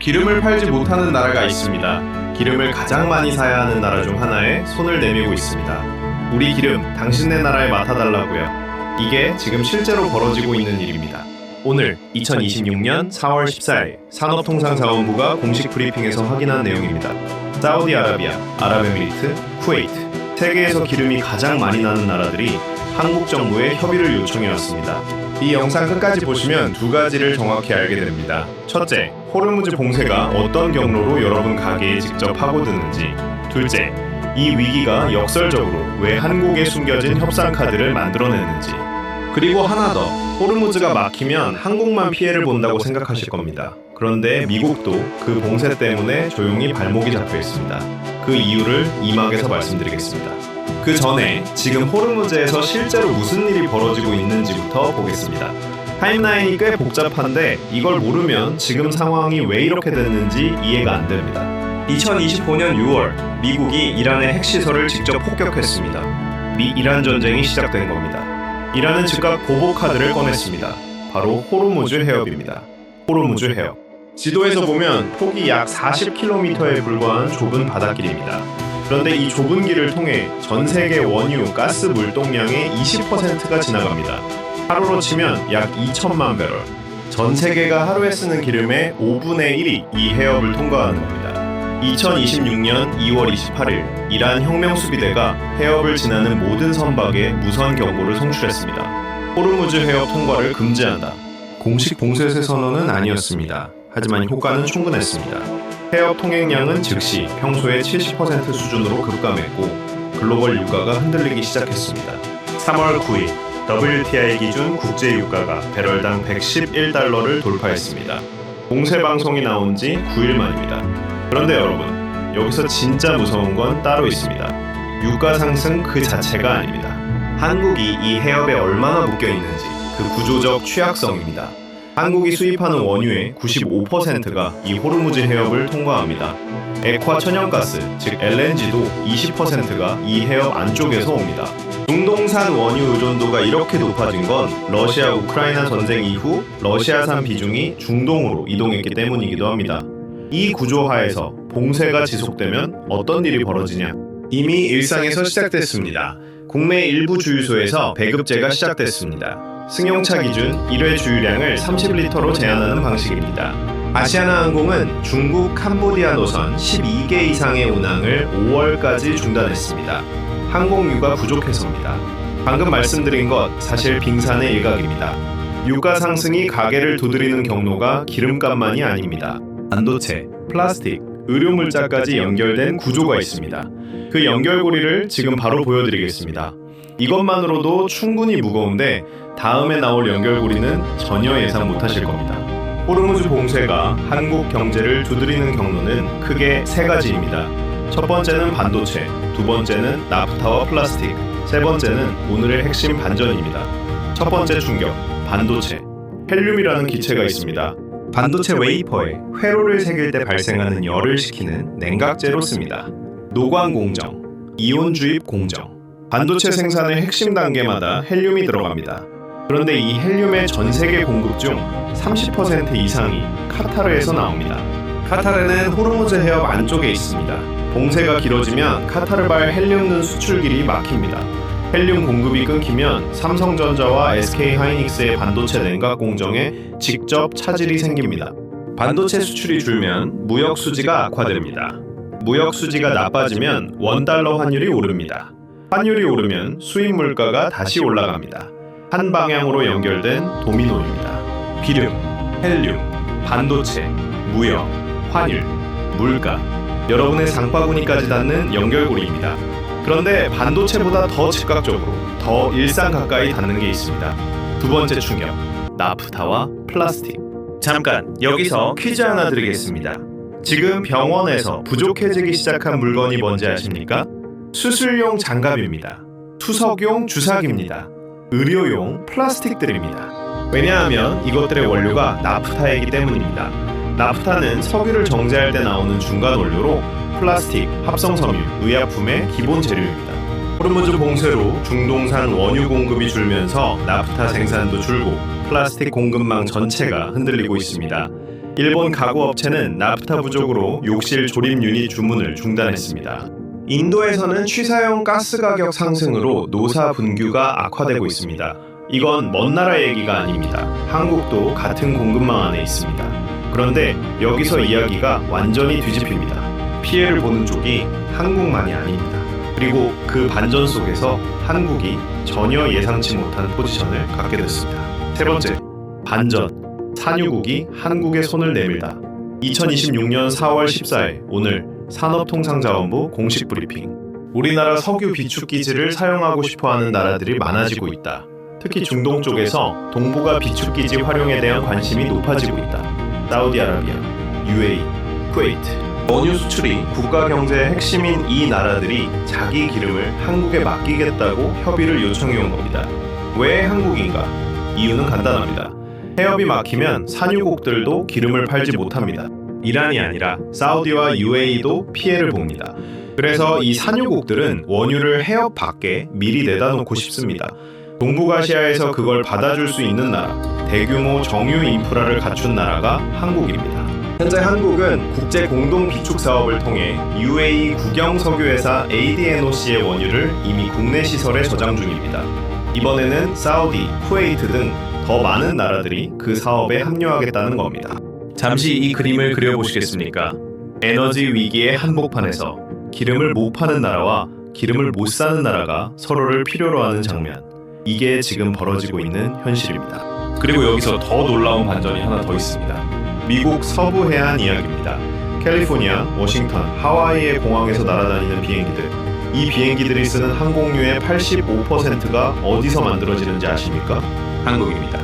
기름을 팔지 못하는 나라가 있습니다. 기름을 가장 많이 사야 하는 나라 중 하나에 손을 내밀고 있습니다. 우리 기름, 당신네 나라에 맡아달라고요. 이게 지금 실제로 벌어지고 있는 일입니다. 오늘 2026년 4월 14일 산업통상자원부가 공식 브리핑에서 확인한 내용입니다. 사우디아라비아, 아랍에미리트, 쿠웨이트, 세계에서 기름이 가장 많이 나는 나라들이 한국 정부에 협의를 요청해왔습니다. 이 영상 끝까지 보시면 두 가지를 정확히 알게 됩니다. 첫째, 호르무즈 봉쇄가 어떤 경로로 여러분 가게에 직접 파고드는지. 둘째, 이 위기가 역설적으로 왜 한국에 숨겨진 협상 카드를 만들어내는지. 그리고 하나 더, 호르무즈가 막히면 한국만 피해를 본다고 생각하실 겁니다. 그런데 미국도 그 봉쇄 때문에 조용히 발목이 잡혀 있습니다. 그 이유를 이 막에서 말씀드리겠습니다. 그 전에 지금 호르무즈에서 실제로 무슨 일이 벌어지고 있는지부터 보겠습니다. 타임라인이 꽤 복잡한데 이걸 모르면 지금 상황이 왜 이렇게 됐는지 이해가 안 됩니다. 2025년 6월 미국이 이란의 핵시설을 직접 폭격했습니다. 미-이란 전쟁이 시작된 겁니다. 이란은 즉각 보복 카드를 꺼냈습니다. 바로 호르무즈 해협입니다. 호르무즈 해협. 지도에서 보면 폭이 약 40km에 불과한 좁은 바닷길입니다. 그런데 이 좁은 길을 통해 전 세계 원유, 가스 물동량의 20%가 지나갑니다. 하루로 치면 약 2천만 배럴. 전 세계가 하루에 쓰는 기름의 5분의 1이 이 해협을 통과하는 겁니다. 2026년 2월 28일 이란 혁명수비대가 해협을 지나는 모든 선박에 무선 경고를 송출했습니다. 호르무즈 해협 통과를 금지한다. 공식 봉쇄세 선언은 아니었습니다. 하지만 효과는 충분했습니다. 해협 통행량은 즉시 평소의 70% 수준으로 급감했고 글로벌 유가가 흔들리기 시작했습니다. 3월 9일 WTI 기준 국제 유가가 배럴당 111달러를 돌파했습니다. 봉쇄 방송이 나온 지 9일 만입니다. 그런데 여러분, 여기서 진짜 무서운 건 따로 있습니다. 유가 상승 그 자체가 아닙니다. 한국이 이 해협에 얼마나 묶여 있는지 그 구조적 취약성입니다. 한국이 수입하는 원유의 95%가 이 호르무즈 해협을 통과합니다. 액화 천연가스, 즉 LNG도 20%가 이 해협 안쪽에서 옵니다. 중동산 원유 의존도가 이렇게 높아진 건 러시아 우크라이나 전쟁 이후 러시아산 비중이 중동으로 이동했기 때문이기도 합니다. 이 구조 하에서 봉쇄가 지속되면 어떤 일이 벌어지냐? 이미 일상에서 시작됐습니다. 국내 일부 주유소에서 배급제가 시작됐습니다. 승용차 기준 1회 주유량을 30리터로 제한하는 방식입니다. 아시아나항공은 중국 캄보디아 노선 12개 이상의 운항을 5월까지 중단했습니다. 항공유가 부족해서입니다. 방금 말씀드린 것 사실 빙산의 일각입니다. 유가 상승이 가게를 두드리는 경로가 기름값만이 아닙니다. 반도체, 플라스틱, 의료물자까지 연결된 구조가 있습니다. 그 연결고리를 지금 바로 보여드리겠습니다. 이것만으로도 충분히 무거운데 다음에 나올 연결고리는 전혀 예상 못하실 겁니다. 호르무즈 봉쇄가 한국 경제를 두드리는 경로는 크게 세 가지입니다. 첫 번째는 반도체, 두 번째는 나프타와 플라스틱, 세 번째는 오늘의 핵심 반전입니다. 첫 번째 충격, 반도체. 헬륨이라는 기체가 있습니다. 반도체 웨이퍼에 회로를 새길 때 발생하는 열을 식히는 냉각제로 씁니다. 노광 공정, 이온 주입 공정. 반도체 생산의 핵심 단계마다 헬륨이 들어갑니다. 그런데 이 헬륨의 전 세계 공급 중 30% 이상이 카타르에서 나옵니다. 카타르는 호르무즈 해협 안쪽에 있습니다. 봉쇄가 길어지면 카타르발 헬륨 수출길이 막힙니다. 헬륨 공급이 끊기면 삼성전자와 SK하이닉스의 반도체 냉각 공정에 직접 차질이 생깁니다. 반도체 수출이 줄면 무역 수지가 악화됩니다. 무역 수지가 나빠지면 원달러 환율이 오릅니다. 환율이 오르면 수입 물가가 다시 올라갑니다. 한 방향으로 연결된 도미노입니다. 기름, 헬륨, 반도체, 무역, 환율, 물가, 여러분의 장바구니까지 닿는 연결고리입니다. 그런데 반도체보다 더 즉각적으로, 더 일상 가까이 닿는 게 있습니다. 두 번째 충격, 나프타와 플라스틱. 잠깐, 여기서 퀴즈 하나 드리겠습니다. 지금 병원에서 부족해지기 시작한 물건이 뭔지 아십니까? 수술용 장갑입니다. 투석용 주사기입니다. 의료용 플라스틱들입니다. 왜냐하면 이것들의 원료가 나프타이기 때문입니다. 나프타는 석유를 정제할 때 나오는 중간 원료로 플라스틱, 합성섬유, 의약품의 기본 재료입니다. 호르무즈 봉쇄로 중동산 원유 공급이 줄면서 나프타 생산도 줄고 플라스틱 공급망 전체가 흔들리고 있습니다. 일본 가구 업체는 나프타 부족으로 욕실 조립 유닛 주문을 중단했습니다. 인도에서는 취사용 가스 가격 상승으로 노사 분규가 악화되고 있습니다. 이건 먼 나라 얘기가 아닙니다. 한국도 같은 공급망 안에 있습니다. 그런데 여기서 이야기가 완전히 뒤집힙니다. 피해를 보는 쪽이 한국만이 아닙니다. 그리고 그 반전 속에서 한국이 전혀 예상치 못한 포지션을 갖게 됐습니다. 세 번째, 반전. 산유국이 한국에 손을 내밀다. 2026년 4월 14일 오늘 산업통상자원부 공식 브리핑. 우리나라 석유 비축 기지를 사용하고 싶어하는 나라들이 많아지고 있다. 특히 중동 쪽에서 동북아 비축 기지 활용에 대한 관심이 높아지고 있다. 사우디아라비아, UAE, 쿠웨이트. 원유 수출이 국가 경제의 핵심인 이 나라들이 자기 기름을 한국에 맡기겠다고 협의를 요청해온 겁니다. 왜 한국인가? 이유는 간단합니다. 해협이 막히면 산유국들도 기름을 팔지 못합니다. 이란이 아니라 사우디와 UAE도 피해를 봅니다. 그래서 이 산유국들은 원유를 해협 밖에 미리 내다 놓고 싶습니다. 동북아시아에서 그걸 받아줄 수 있는 나라, 대규모 정유 인프라를 갖춘 나라가 한국입니다. 현재 한국은 국제 공동 비축 사업을 통해 UAE 국영 석유회사 ADNOC의 원유를 이미 국내 시설에 저장 중입니다. 이번에는 사우디, 쿠웨이트 등 더 많은 나라들이 그 사업에 합류하겠다는 겁니다. 잠시 이 그림을 그려보시겠습니까? 에너지 위기의 한복판에서 기름을 못 파는 나라와 기름을 못 사는 나라가 서로를 필요로 하는 장면. 이게 지금 벌어지고 있는 현실입니다. 그리고 여기서 더 놀라운 반전이 하나 더 있습니다. 미국 서부 해안 이야기입니다. 캘리포니아, 워싱턴, 하와이의 공항에서 날아다니는 비행기들. 이 비행기들이 쓰는 항공유의 85%가 어디서 만들어지는지 아십니까? 한국입니다.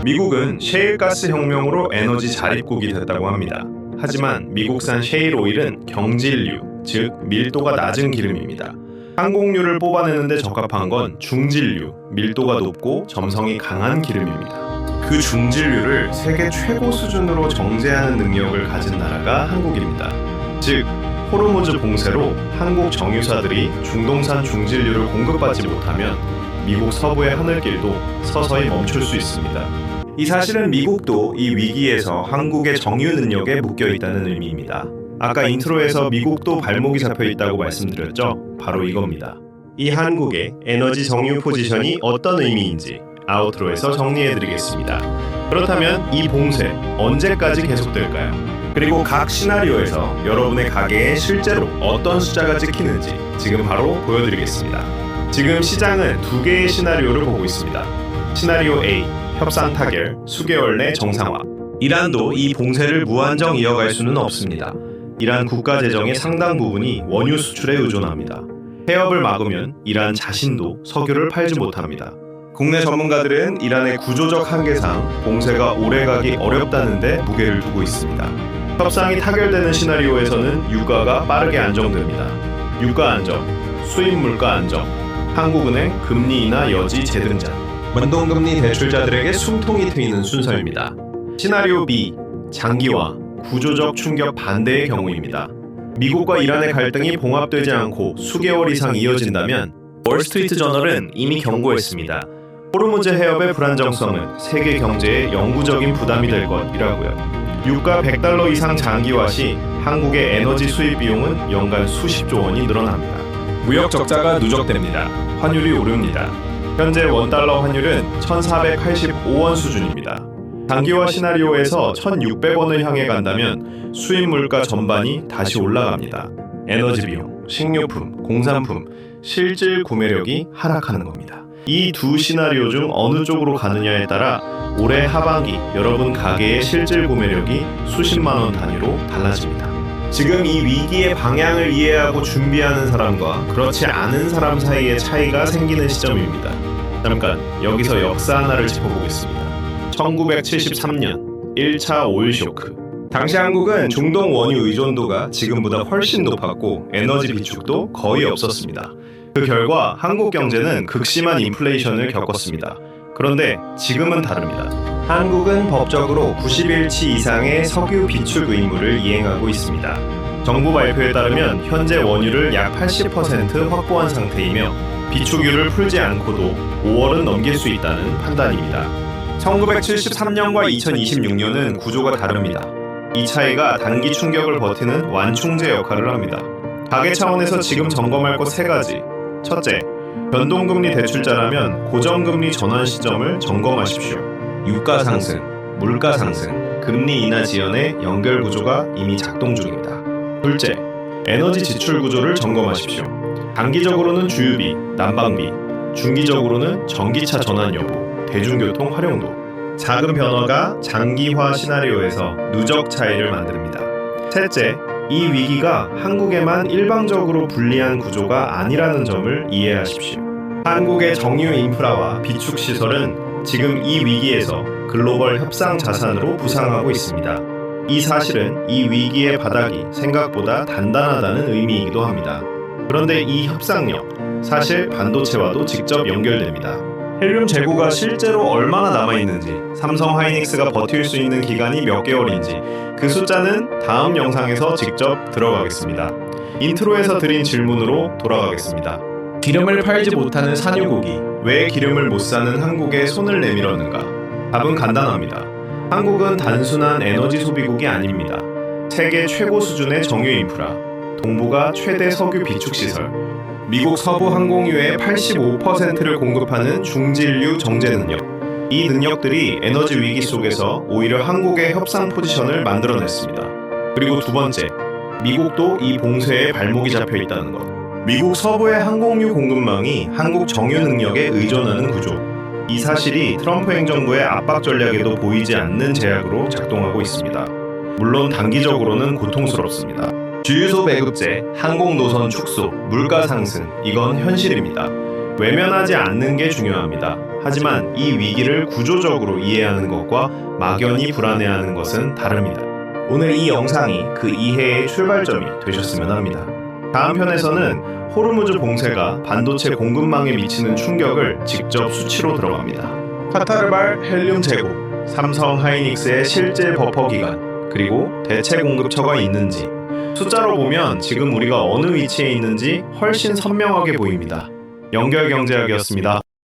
미국은 셰일가스 혁명으로 에너지 자립국이 됐다고 합니다. 하지만 미국산 셰일 오일은 경질류, 즉 밀도가 낮은 기름입니다. 항공유를 뽑아내는데 적합한 건 중질류, 밀도가 높고 점성이 강한 기름입니다. 그 중질류를 세계 최고 수준으로 정제하는 능력을 가진 나라가 한국입니다. 즉, 호르무즈 봉쇄로 한국 정유사들이 중동산 중질류를 공급받지 못하면 미국 서부의 하늘길도 서서히 멈출 수 있습니다. 이 사실은 미국도 이 위기에서 한국의 정유 능력에 묶여 있다는 의미입니다. 아까 인트로에서 미국도 발목이 잡혀 있다고 말씀드렸죠? 바로 이겁니다. 이 한국의 에너지 정유 포지션이 어떤 의미인지 아우트로에서 정리해드리겠습니다. 그렇다면 이 봉쇄 언제까지 계속될까요? 그리고 각 시나리오에서 여러분의 가게에 실제로 어떤 숫자가 찍히는지 지금 바로 보여드리겠습니다. 지금 시장은 두 개의 시나리오를 보고 있습니다. 시나리오 A, 협상 타결, 수개월 내 정상화. 이란도 이 봉쇄를 무한정 이어갈 수는 없습니다. 이란 국가 재정의 상당 부분이 원유 수출에 의존합니다. 해협을 막으면 이란 자신도 석유를 팔지 못합니다. 국내 전문가들은 이란의 구조적 한계상 봉쇄가 오래가기 어렵다는데 무게를 두고 있습니다. 협상이 타결되는 시나리오에서는 유가가 빠르게 안정됩니다. 유가 안정, 수입 물가 안정, 한국은행 금리 인하 여지 재등장, 변동금리 대출자들에게 숨통이 트이는 순서입니다. 시나리오 B, 장기화, 구조적 충격 반대의 경우입니다. 미국과 이란의 갈등이 봉합되지 않고 수개월 이상 이어진다면 월스트리트 저널은 이미 경고했습니다. 호르무즈 해협의 불안정성은 세계 경제에 영구적인 부담이 될 것이라고요. 유가 $100 이상 장기화 시 한국의 에너지 수입 비용은 연간 수십조 원이 늘어납니다. 무역 적자가 누적됩니다. 환율이 오릅니다. 현재 $1 환율은 1,485원 수준입니다. 장기화 시나리오에서 1,600원을 향해 간다면 수입 물가 전반이 다시 올라갑니다. 에너지 비용, 식료품, 공산품, 실질 구매력이 하락하는 겁니다. 이 두 시나리오 중 어느 쪽으로 가느냐에 따라 올해 하반기 여러분 가게의 실질 구매력이 수십만 원 단위로 달라집니다. 지금 이 위기의 방향을 이해하고 준비하는 사람과 그렇지 않은 사람 사이의 차이가 생기는 시점입니다. 잠깐 여기서 역사 하나를 짚어보겠습니다. 1973년 1차 오일 쇼크. 당시 한국은 중동 원유 의존도가 지금보다 훨씬 높았고 에너지 비축도 거의 없었습니다. 그 결과 한국 경제는 극심한 인플레이션을 겪었습니다. 그런데 지금은 다릅니다. 한국은 법적으로 90일치 이상의 석유 비축 의무를 이행하고 있습니다. 정부 발표에 따르면 현재 원유를 약 80% 확보한 상태이며 비축유를 풀지 않고도 5월은 넘길 수 있다는 판단입니다. 1973년과 2026년은 구조가 다릅니다. 이 차이가 단기 충격을 버티는 완충제 역할을 합니다. 가계 차원에서 지금 점검할 것 3가지. 첫째, 변동금리 대출자라면 고정금리 전환 시점을 점검하십시오. 유가 상승, 물가 상승, 금리 인하 지연의 연결 구조가 이미 작동 중입니다. 둘째, 에너지 지출 구조를 점검하십시오. 단기적으로는 주유비, 난방비, 중기적으로는 전기차 전환 여부, 대중교통 활용도. 작은 변화가 장기화 시나리오에서 누적 차이를 만듭니다. 셋째, 이 위기가 한국에만 일방적으로 불리한 구조가 아니라는 점을 이해하십시오. 한국의 정유 인프라와 비축 시설은 지금 이 위기에서 글로벌 협상 자산으로 부상하고 있습니다. 이 사실은 이 위기의 바닥이 생각보다 단단하다는 의미이기도 합니다. 그런데 이 협상력, 사실 반도체와도 직접 연결됩니다. 헬륨 재고가 실제로 얼마나 남아있는지, 삼성 하이닉스가 버틸 수 있는 기간이 몇 개월인지 그 숫자는 다음 영상에서 직접 들어가겠습니다. 인트로에서 드린 질문으로 돌아가겠습니다. 기름을 팔지 못하는 산유국이 왜 기름을 못 사는 한국에 손을 내밀었는가? 답은 간단합니다. 한국은 단순한 에너지 소비국이 아닙니다. 세계 최고 수준의 정유 인프라, 동부가 최대 석유 비축 시설, 미국 서부 항공유의 85%를 공급하는 중진류 정제 능력. 이 능력들이 에너지 위기 속에서 오히려 한국의 협상 포지션을 만들어냈습니다. 그리고 두 번째, 미국도 이 봉쇄에 발목이 잡혀 있다는 것. 미국 서부의 항공유 공급망이 한국 정유 능력에 의존하는 구조. 이 사실이 트럼프 행정부의 압박 전략에도 보이지 않는 제약으로 작동하고 있습니다. 물론 단기적으로는 고통스럽습니다. 주유소 배급제, 항공노선 축소, 물가 상승, 이건 현실입니다. 외면하지 않는 게 중요합니다. 하지만 이 위기를 구조적으로 이해하는 것과 막연히 불안해하는 것은 다릅니다. 오늘 이 영상이 그 이해의 출발점이 되셨으면 합니다. 다음 편에서는 호르무즈 봉쇄가 반도체 공급망에 미치는 충격을 직접 수치로 들어갑니다. 카타르발 헬륨 재고, 삼성 하이닉스의 실제 버퍼 기간, 그리고 대체 공급처가 있는지 숫자로 보면 지금 우리가 어느 위치에 있는지 훨씬 선명하게 보입니다. 연결경제학이었습니다.